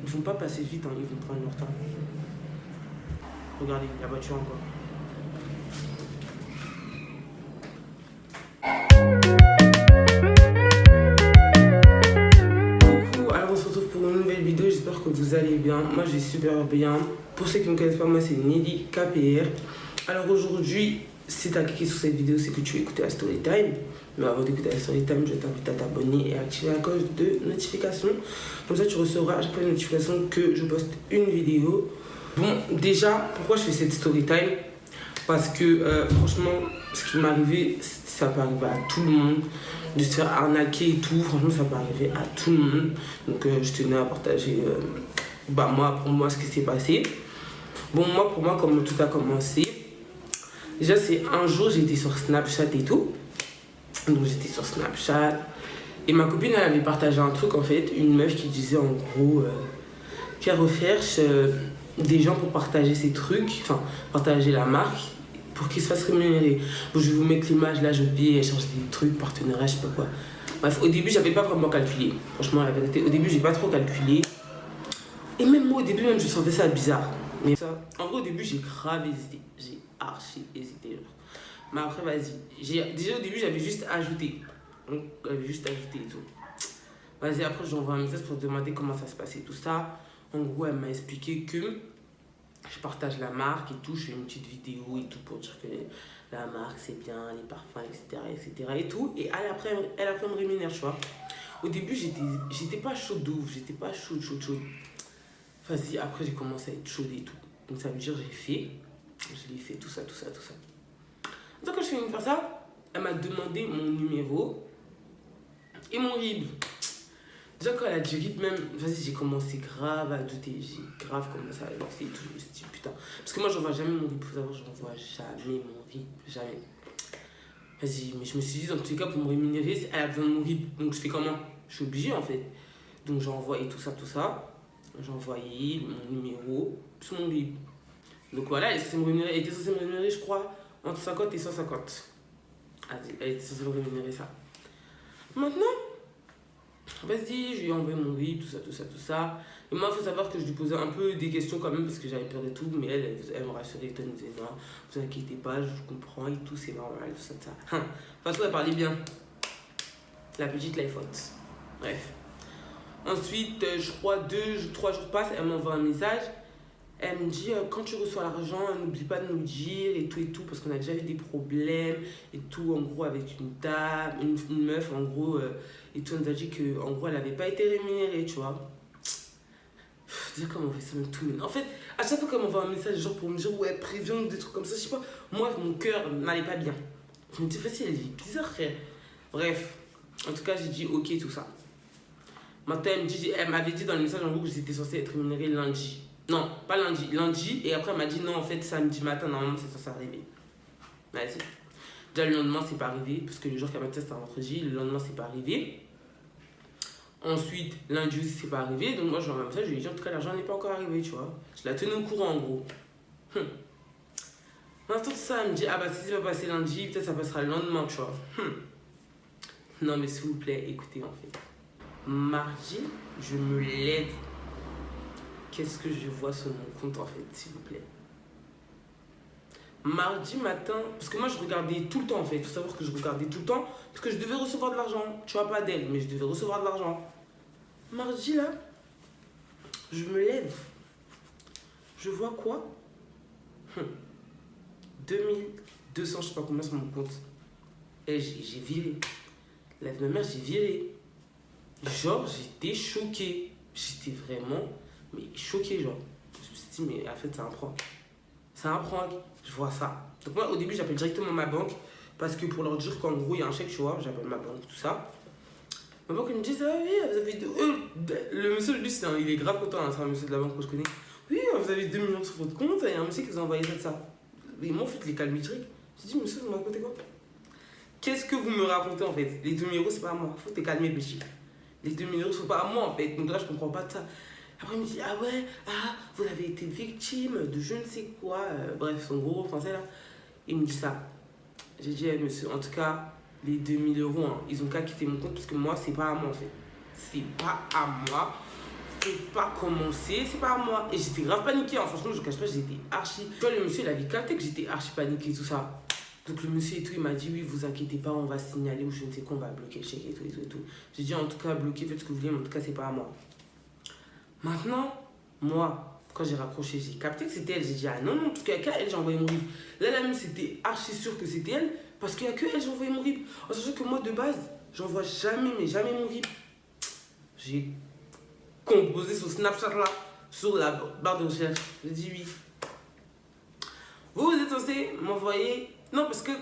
Ils vont pas passer vite, hein, ils vont prendre leur temps. Regardez, la voiture encore. Coucou, alors on se retrouve pour une nouvelle vidéo, j'espère que vous allez bien. Moi je vais super bien. Pour ceux qui ne me connaissent pas, moi c'est Nelly KPR. Alors aujourd'hui, si tu as cliqué sur cette vidéo, c'est que tu veux écouter la story time. Mais avant d'écouter la story time, je t'invite à t'abonner et à activer la cloche de notification. Comme ça, tu recevras à chaque fois une notification que je poste une vidéo. Bon, déjà, pourquoi je fais cette story time? Parce que franchement, ce qui m'est arrivé, ça peut arriver à tout le monde. De se faire arnaquer et tout, franchement, ça peut arriver à tout le monde. Donc, je tenais à partager, pour moi, ce qui s'est passé. Bon, pour moi, comment tout a commencé. Déjà, c'est un jour, j'étais sur Snapchat et tout. Donc, j'étais sur Snapchat. Et ma copine, elle avait partagé un truc, en fait. Une meuf qui disait, en gros, qu'elle recherche des gens pour partager ses trucs. Enfin, partager la marque pour qu'ils se fassent rémunérer. Donc, je vais vous mettre l'image, là, je paye, elle change des trucs, partenariat, je sais pas quoi. Bref, au début, j'avais pas vraiment calculé. Franchement, la vérité, au début, j'ai pas trop calculé. Et même moi, au début, même, je sentais ça bizarre. Mais ça, en gros, au début, j'ai grave hésité. J'ai archi hésité, genre. Mais après, vas-y. Déjà, au début, j'avais juste ajouté. Donc, j'avais juste ajouté et tout. Vas-y, après, j'envoie un message pour demander comment ça se passait, tout ça. En gros, elle m'a expliqué que je partage la marque et tout. Je fais une petite vidéo et tout pour dire que la marque, c'est bien, les parfums, etc., etc. et tout. Et elle après me rémunère, tu vois. Au début, j'étais pas chaude de ouf. J'étais pas chaude. Vas-y, après, j'ai commencé à être chaude et tout. Donc, ça veut dire, je l'ai fait, tout ça. Donc, quand je finis par ça, elle m'a demandé mon numéro et mon RIB. Déjà, quand elle a dit RIB, même, vas-y, j'ai commencé grave à douter. J'ai grave commencé à lancer et tout. Je me suis dit, putain. Parce que moi, j'envoie jamais mon RIB. Faut savoir, j'envoie jamais mon RIB. Jamais. Vas-y, mais je me suis dit, dans tous les cas, pour me rémunérer, elle a besoin de mon RIB. Donc, je fais comment? Je suis obligée, en fait. Donc, j'ai envoyé tout ça. J'ai envoyé mon numéro, plus mon RIB. Donc, voilà, elle était censée me rémunérer, je crois, entre 50 et 150. Elle était censée me rémunérer ça. Maintenant, vas-y, je lui ai envoyé mon RIB, tout ça. Et moi, il faut savoir que je lui posais un peu des questions quand même parce que j'avais peur et tout. Mais elle me rassurait, elle me disait non, vous inquiétez pas, je comprends et tout, c'est normal, tout ça. De toute façon, elle parlait bien. La petite life haute. Bref. Ensuite, je crois 3 jours passent, elle m'envoie un message. Elle me dit, quand tu reçois l'argent, n'oublie pas de nous dire et tout, parce qu'on a déjà eu des problèmes et tout, en gros, avec une dame, une meuf, en gros, et tout, elle nous a dit qu'en gros, elle n'avait pas été rémunérée, tu vois. Dire comment on fait ça, mais tout. En fait, à chaque fois qu'elle m'envoie un message, genre pour me dire, ouais, préviens, des trucs comme ça, je sais pas, moi, mon cœur n'allait pas bien. Je me dis, facile, elle est bizarre, frère. Bref, en tout cas, j'ai dit, ok, tout ça. Maintenant, elle m'avait dit dans le message, en gros, que j'étais censée être rémunérée lundi. Non, pas lundi. Et après, elle m'a dit non, en fait, samedi matin, normalement, c'est censé arriver. Vas-y. Déjà, le lendemain, c'est pas arrivé. Parce que le jour qu'elle m'a dit, c'était un vendredi. Le lendemain, c'est pas arrivé. Ensuite, lundi aussi, c'est pas arrivé. Donc, moi, je lui ai message, je lui ai dit, en tout cas, l'argent n'est pas encore arrivé, tu vois. Je la tenais au courant, en gros. Maintenant, ça, elle me dit, ah bah, si ça va passer lundi, peut-être ça passera le lendemain, tu vois. Non, mais s'il vous plaît, écoutez, en fait. Mardi, je me lève. Qu'est-ce que je vois sur mon compte en fait, s'il vous plaît? Mardi matin, parce que moi je regardais tout le temps en fait, il faut savoir que je regardais tout le temps, parce que je devais recevoir de l'argent, tu vois, pas d'elle, mais je devais recevoir de l'argent. Mardi là, je me lève, je vois quoi? 2200, je sais pas combien sur mon compte. Et j'ai viré. La vie de ma mère, j'ai viré. Genre, j'étais choquée. J'étais vraiment... mais choqué, genre. Je me suis dit, mais en fait, c'est un prank. C'est un prank. Je vois ça. Donc, moi, au début, j'appelle directement ma banque. Parce que pour leur dire qu'en gros, il y a un chèque, tu vois. J'appelle ma banque, tout ça. Ma banque, ils me disent, ah oui, vous avez. Le monsieur, lui, il est grave content. Hein, c'est un monsieur de la banque que je connais. Oui, vous avez 2 millions sur votre compte. Il y a un monsieur qui vous a envoyé ça. Mais moi, en fait, les calmes direct. Je dis, monsieur, vous me racontez quoi? Qu'est-ce que vous me racontez, en fait? Les 2 000 euros, c'est pas à moi. Faut te calmer, petit. Les 2 000 euros sont pas à moi, en fait. Donc là, je comprends pas de ça. Après, il me dit, ah ouais, vous avez été victime de je ne sais quoi. Bref, son gros français là. Il me dit ça. J'ai dit, monsieur, en tout cas, les 2 000 euros, hein, ils ont qu'à quitter mon compte parce que moi, c'est pas à moi en fait. C'est pas à moi. sais pas comment c'est pas à moi. Et j'étais grave paniquée, hein. Franchement, je ne cache pas, j'étais archi. Tu vois, le monsieur, il avait capté que j'étais archi paniquée, tout ça. Donc le monsieur et tout, il m'a dit, oui, vous inquiétez pas, on va signaler ou je ne sais quoi, on va bloquer le chèque et tout et tout et tout. J'ai dit, en tout cas, bloquez, faites ce que vous voulez, mais en tout cas, c'est pas à moi. Maintenant, moi, quand j'ai raccroché, j'ai capté que c'était elle. J'ai dit, ah non, non, parce qu'il n'y a qu'à elle, j'ai envoyé mon RIB. Là, la même, c'était archi sûr que c'était elle, parce qu'il n'y a que elle, j'ai envoyé mon RIB. En sachant que moi, de base, j'envoie jamais, mais jamais mon RIB. J'ai composé sur Snapchat là, sur la barre de recherche. J'ai dit oui. Vous êtes censé m'envoyer. Non, parce que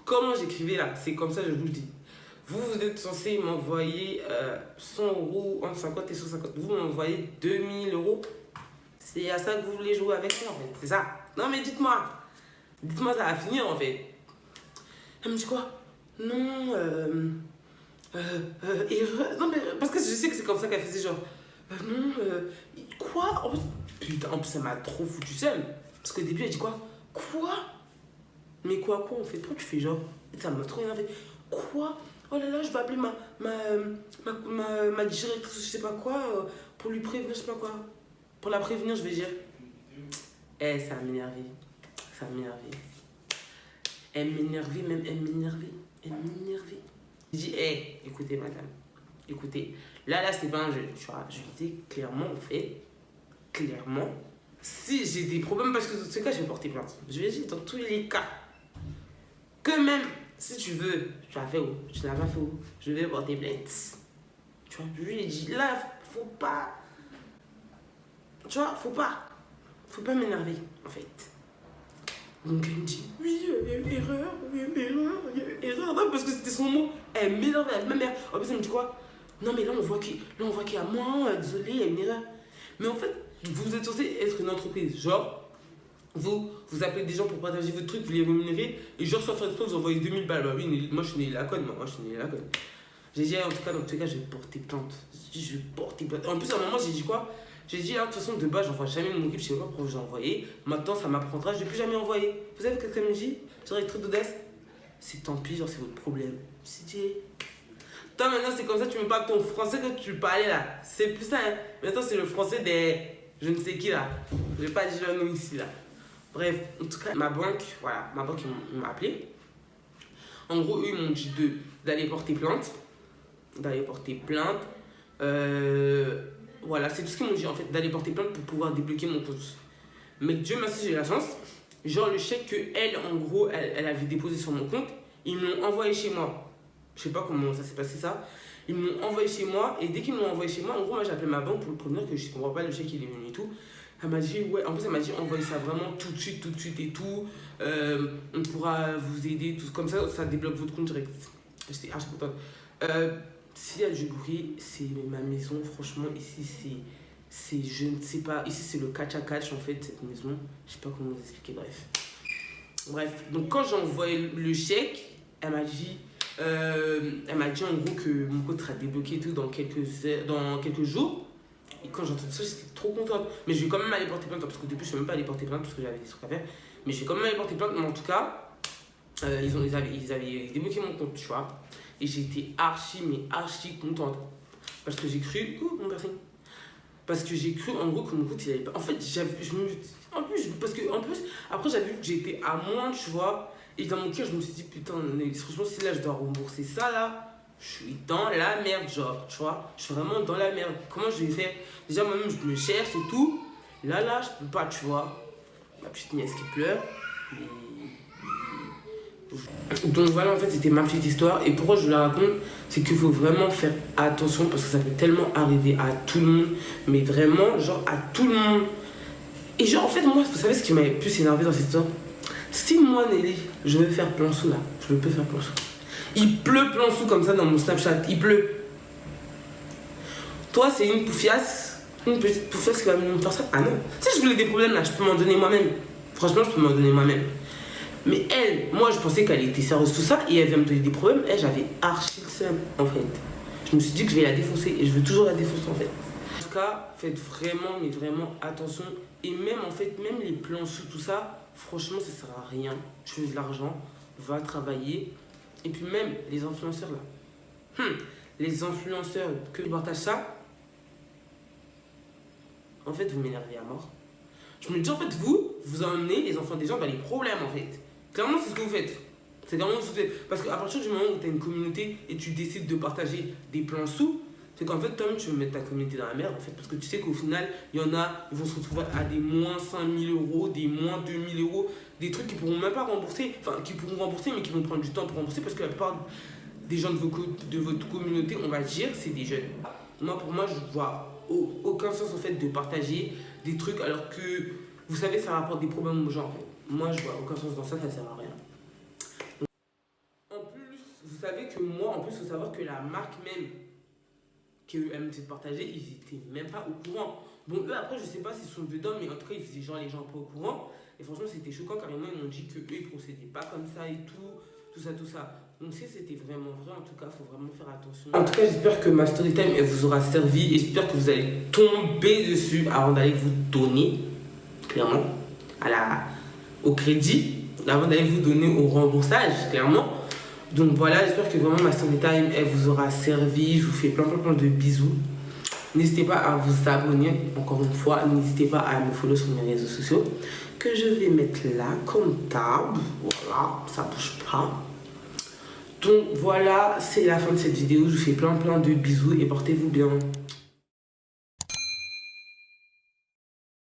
comment j'écrivais là, c'est comme ça, je vous le dis. Vous êtes censé m'envoyer 100 euros, entre 50 et 150. Vous m'envoyez 2000 euros. C'est à ça que vous voulez jouer avec moi en fait. C'est ça. Non, mais dites-moi. Dites-moi, ça va finir en fait. Elle me dit quoi? Non, erreur. Non, mais parce que je sais que c'est comme ça qu'elle faisait genre. Non, quoi? En plus, putain, en plus, ça m'a trop foutu seule. Parce qu'au début, elle dit quoi? Quoi? Mais quoi, en fait? Pourquoi tu fais genre? Ça m'a trop énervé. Quoi? Oh là là, je vais appeler ma directrice, je sais pas quoi, pour lui prévenir, je sais pas quoi. Pour la prévenir, je vais dire. Eh, ça m'énervé. Ça m'énervé. Elle m'énervait, même, elle m'énervait. Elle m'énervait. J'ai dit, hé, écoutez, madame. Écoutez, là, c'est pas un jeu. Tu vois, je lui dis clairement, en fait, clairement, si j'ai des problèmes, parce que dans tous les cas, je vais porter plainte. Je lui ai dit, dans tous les cas, que même si tu veux, tu l'as fait où? Tu l'as pas fait où? Je vais porter plainte. Tu vois, je lui ai dit, là, faut pas. Tu vois, faut pas m'énerver, en fait. Donc elle me dit, oui, il y a eu erreur, il y a eu erreur, il y a eu erreur. Non, parce que c'était son mot. Elle m'énervait avec ma mère. En plus, elle me dit quoi? Non, mais là, on voit qu'il y a moins, désolé, il y a une erreur. Mais en fait, vous êtes censé être une entreprise. Genre, vous appelez des gens pour partager votre truc, vous les rémunérez, et genre, sans faire exprès, vous envoyez 2000 balles. Bah oui, moi, je suis né la conne, moi, je suis né la conne. J'ai dit, en tout cas, dans tous les cas, je vais porter plainte. J'ai dit, je vais porter plainte. En plus, à un moment, j'ai dit quoi? J'ai dit, de toute façon, de base, j'envoie jamais mon RIB, je sais pas pourquoi j'ai envoyé. Maintenant, ça m'apprendra, je vais plus jamais envoyer. Vous savez ce qu'elle me dit? J'aurais trop d'audace. C'est tant pis, genre, c'est votre problème. J'ai dit, toi, maintenant, c'est comme ça, tu me parles ton français que tu parlais là. C'est plus ça, hein. Maintenant, c'est le français des je ne sais qui là. Je vais pas dire le nom ici là. Bref, en tout cas, ma banque, ils m'ont appelé. En gros, eux, ils m'ont dit d'aller porter plainte. Voilà, c'est tout ce qu'ils m'ont dit en fait, d'aller porter plainte pour pouvoir débloquer mon compte. Mais Dieu merci, j'ai eu la chance. Genre, le chèque que elle, en gros, elle avait déposé sur mon compte, ils me l'ont envoyé chez moi. Je sais pas comment ça s'est passé ça. Ils me l'ont envoyé chez moi et dès qu'ils me l'ont envoyé chez moi, en gros, moi j'ai appelé ma banque pour le prévenir que je comprends pas le chèque il est venu et tout. Elle m'a dit, ouais, en plus elle m'a dit, envoyez ça vraiment tout de suite et tout. On pourra vous aider, tout comme ça débloque votre compte direct. J'étais archi contente. S'il y a du bruit, c'est ma maison, franchement, ici c'est, je ne sais pas, ici c'est le catch-à-catch en fait, cette maison. Je sais pas comment vous expliquer, bref. Donc quand j'ai envoyé le chèque, elle m'a dit en gros que mon compte sera débloqué et tout dans quelques jours. Et quand j'ai entendu ça, j'étais trop contente. Mais je vais quand même aller porter plainte, parce qu'au début je ne suis même pas allé porter plainte parce que j'avais des trucs à faire. Mais je vais quand même aller porter plainte, mais en tout cas, ils avaient débloqué mon compte, tu vois. Et j'étais archi contente. Parce que j'ai cru. Mon personne. Parce que j'ai cru en gros que mon compte il avait pas. En fait, en plus, après j'avais vu que j'étais à moins, tu vois. Et dans mon cœur, je me suis dit, putain, mais franchement, si là je dois rembourser ça là, je suis dans la merde, genre, tu vois. Je suis vraiment dans la merde. Comment je vais faire? Déjà, moi-même, je me cherche et tout. Là, je peux pas, tu vois. Ma petite nièce qui pleure. Donc voilà, en fait, c'était ma petite histoire. Et pourquoi je vous la raconte, c'est qu'il faut vraiment faire attention parce que ça peut tellement arriver à tout le monde. Mais vraiment, genre, à tout le monde. Et genre, en fait, moi, vous savez ce qui m'avait plus énervé dans cette histoire? Si moi, Nelly, je veux faire plan sous là, je peux faire plan sous. Il pleut plan sous comme ça dans mon Snapchat, il pleut. Toi, c'est une poufiasse, une petite poufiasse qui va me faire ça. Ah non, si je voulais des problèmes là, je peux m'en donner moi-même. Franchement, je peux m'en donner moi-même. Mais elle, moi, je pensais qu'elle était sérieuse tout ça et elle vient me donner des problèmes. Elle, j'avais archi le seum en fait. Je me suis dit que je vais la défoncer et je veux toujours la défoncer en fait. En tout cas, faites vraiment, mais vraiment attention. Et même en fait, même les plans sous tout ça, franchement, ça sert à rien. Tu veux de l'argent, va travailler. Et puis même les influenceurs là. Les influenceurs que partagent ça, en fait, vous m'énervez à mort. Je me dis, en fait, vous emmenez les enfants des gens dans les problèmes, en fait. Clairement, c'est ce que vous faites. C'est clairement ce que vous faites. Parce qu'à partir du moment où tu as une communauté et tu décides de partager des plans sous, c'est qu'en fait, toi-même, tu veux mettre ta communauté dans la merde, en fait. Parce que tu sais qu'au final, il y en a, ils vont se retrouver à des moins 5000 euros, des moins 2000 euros, des trucs qu'ils pourront même pas rembourser. Enfin, qui pourront rembourser, mais qui vont prendre du temps pour rembourser. Parce que la plupart des gens de votre communauté, on va dire, c'est des jeunes. Moi, pour moi, je vois aucun sens, en fait, de partager des trucs alors que, vous savez, ça rapporte des problèmes aux gens, en fait. Moi, je vois aucun sens dans ça, ça sert à rien. En plus, vous savez que moi, en plus, il faut savoir que la marque même qu'elle me fait partager, ils étaient même pas au courant. Bon, eux, après, je sais pas s'ils sont dedans, mais en tout cas, ils faisaient genre les gens pas au courant. Et franchement, c'était choquant, carrément, ils m'ont dit qu'eux, ils procédaient pas comme ça et tout ça. Donc si c'était vraiment vrai, en tout cas, il faut vraiment faire attention. En tout cas, j'espère que ma story time, elle vous aura servi et j'espère que vous allez tomber dessus avant d'aller vous donner, clairement, au crédit, avant d'aller vous donner au remboursage, clairement. Donc voilà, j'espère que vraiment ma story time, elle vous aura servi. Je vous fais plein de bisous. N'hésitez pas à vous abonner, encore une fois. N'hésitez pas à me follow sur mes réseaux sociaux, que je vais mettre là, comme tab. Voilà, ça bouge pas. Donc voilà, c'est la fin de cette vidéo. Je vous fais plein de bisous et portez-vous bien.